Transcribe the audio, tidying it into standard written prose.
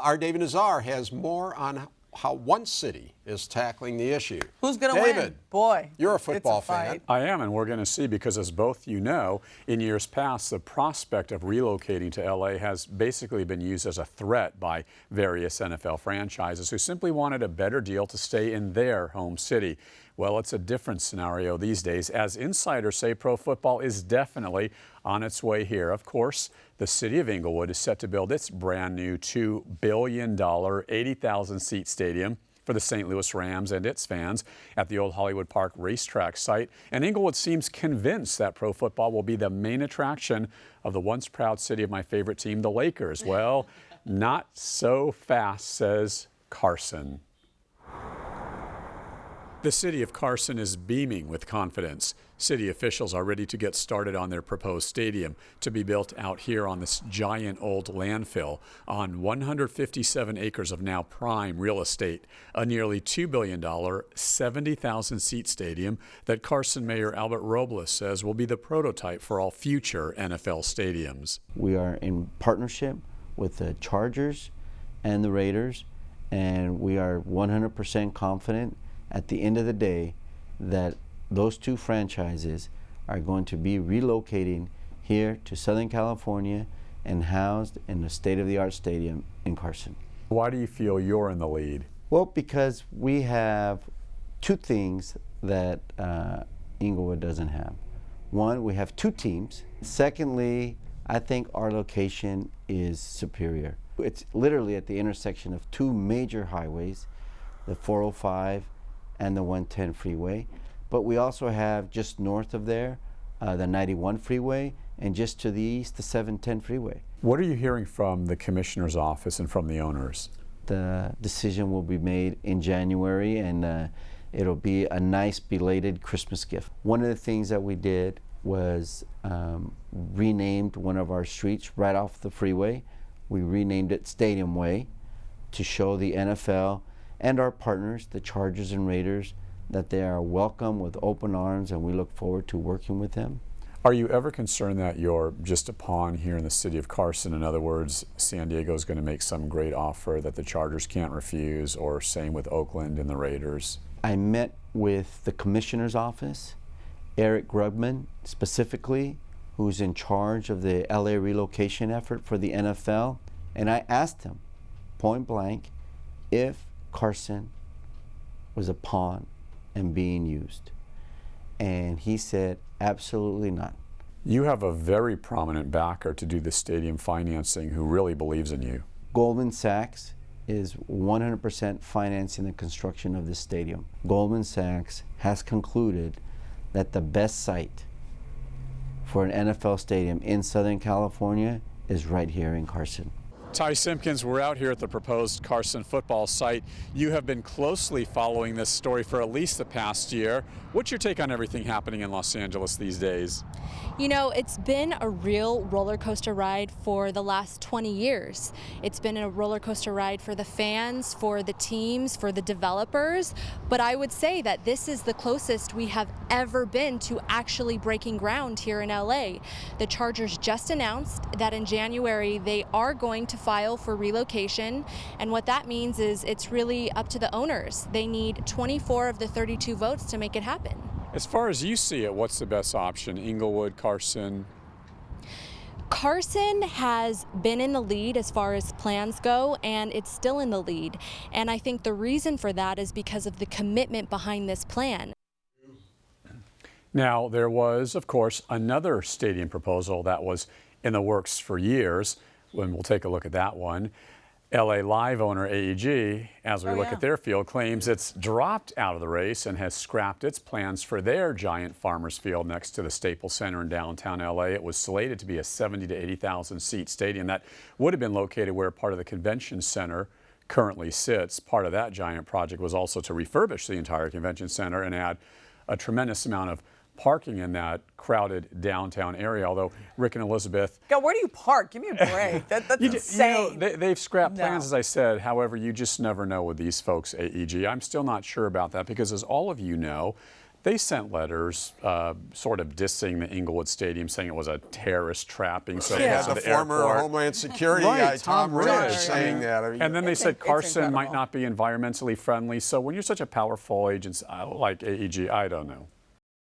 Our David Nazar has more on how one city is tackling the issue. Who's going to win? David, boy, you're a football it's a fight. fan. I am, and we're going to see, because as both you know, in years past, the prospect of relocating to LA has basically been used as a threat by various NFL franchises who simply wanted a better deal to stay in their home city. Well, it's a different scenario these days, as insiders say pro football is definitely on its way here. Of course, the city of Inglewood is set to build its brand new $2 billion, 80,000-seat stadium for the St. Louis Rams and its fans at the old Hollywood Park racetrack site. And Inglewood seems convinced that pro football will be the main attraction of the once proud city of my favorite team, the Lakers. Well, not so fast, says Carson. The city of Carson is beaming with confidence. City officials are ready to get started on their proposed stadium to be built out here on this giant old landfill on 157 acres of now prime real estate, a nearly $2 billion, 70,000-seat stadium that Carson Mayor Albert Robles says will be the prototype for all future NFL stadiums. We are in partnership with the Chargers and the Raiders, and we are 100% confident at the end of the day that those two franchises are going to be relocating here to Southern California and housed in the state-of-the-art stadium in Carson. Why do you feel you're in the lead? Well, because we have two things that Inglewood doesn't have. One, we have two teams. Secondly, I think our location is superior. It's literally at the intersection of two major highways, the 405 and the 110 freeway. But we also have just north of there, the 91 freeway, and just to the east, the 710 freeway. What are you hearing from the commissioner's office and from the owners? The decision will be made in January, and it'll be a nice belated Christmas gift. One of the things that we did was renamed one of our streets right off the freeway. We renamed it Stadium Way to show the NFL and our partners, the Chargers and Raiders, that they are welcome with open arms, and we look forward to working with them. Are you ever concerned that you're just a pawn here in the city of Carson? In other words, San Diego is going to make some great offer that the Chargers can't refuse, or same with Oakland and the Raiders? I met with the commissioner's office, Eric Grubman specifically, who's in charge of the LA relocation effort for the NFL, and I asked him point blank if Carson was a pawn and being used. And he said, absolutely not. You have a very prominent backer to do the stadium financing who really believes in you. Goldman Sachs is 100% financing the construction of this stadium. Goldman Sachs has concluded that the best site for an NFL stadium in Southern California is right here in Carson. Ty Simpkins, we're out here at the proposed Carson football site. You have been closely following this story for at least the past year. What's your take on everything happening in Los Angeles these days? You know, it's been a real roller coaster ride for the last 20 years. It's been a roller coaster ride for the fans, for the teams, for the developers. But I would say that this is the closest we have ever been to actually breaking ground here in LA. The Chargers just announced that in January they are going to file for relocation, and what that means is it's really up to the owners. They need 24 of the 32 votes to make it happen. As far as you see it, what's the best option? Inglewood, Carson? Carson has been in the lead as far as plans go, and it's still in the lead. And I think the reason for that is because of the commitment behind this plan. Now, there was, of course, another stadium proposal that was in the works for years. And we'll take a look at that one. LA Live owner AEG, as we look at their field, claims it's dropped out of the race and has scrapped its plans for their giant Farmers Field next to the Staples Center in downtown LA. It was slated to be a 70,000 to 80,000 seat stadium that would have been located where part of the convention center currently sits. Part of that giant project was also to refurbish the entire convention center and add a tremendous amount of parking in that crowded downtown area, although Rick and Elizabeth... God, where do you park? Give me a break. That's insane. You know, they've scrapped plans, as I said. However, you just never know with these folks, AEG. I'm still not sure about that because, as all of you know, They sent letters sort of dissing the Inglewood Stadium, saying it was a terrorist trapping. So They had to the the former airport. Homeland Security Right, guy, Tom Tom Ridge, Ridge. saying that. I mean, And then they said it's Carson might incredible. not be environmentally friendly. So when you're such a powerful agency like AEG, I don't know.